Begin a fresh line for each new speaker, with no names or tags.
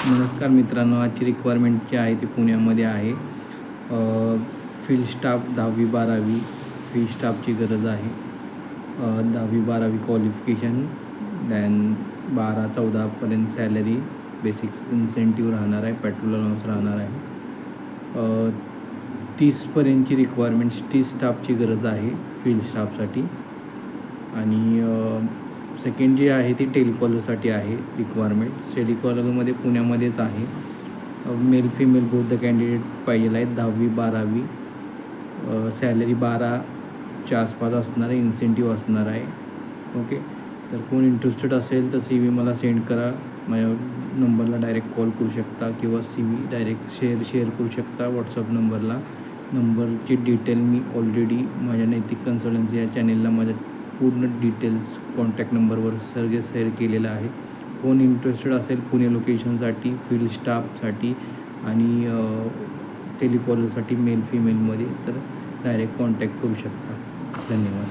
नमस्कार मित्रांनो, आजची रिक्वायरमेंट जी आहे ती पुण्यामध्ये आहे. फील्ड स्टाफ 10वी-12वी फील्ड स्टाफची गरज आहे. 10वी-12वी क्वालिफिकेशन, दॅन 12-14पर्यंत सॅलरी, बेसिक इन्सेंटिव्ह राहणार आहे, पेट्रोल अलाउन्स राहणार आहे. 30पर्यंतची रिक्वायरमेंट 30 स्टाफची गरज आहे फील्ड स्टाफसाठी. आणि सेकंड जी आहे ती टेलिकॉलरसाठी आहे रिक्वायरमेंट. टेलिकॉलरमध्ये पुण्यामध्येच आहे. Male female both the candidate पाहिजे आहेत. 10वी-12वी, सॅलरी 12च्या आसपास असणार आहे, इन्सेंटिव्ह असणार आहे. ओके, तर कोण इंटरेस्टेड असेल तर CV मला सेंड करा. माझ्या नंबरला डायरेक्ट कॉल करू शकता किंवा CV डायरेक्ट शेअर करू शकता व्हॉट्सअप नंबरला. नंबरची डिटेल मी ऑलरेडी माझ्या नैतिक कन्सल्टन्सी या चॅनेलला माझ्या पूर्ण डिटेल्स कॉन्टॅक्ट नंबरवर सगळे शेअर केलेलं आहे. कोण इंटरेस्टेड असेल पुणे लोकेशनसाठी, फील्ड स्टाफसाठी आणि टेलिकॉलरसाठी मेल फिमेलमध्ये तर डायरेक्ट कॉन्टॅक्ट करू शकता. धन्यवाद.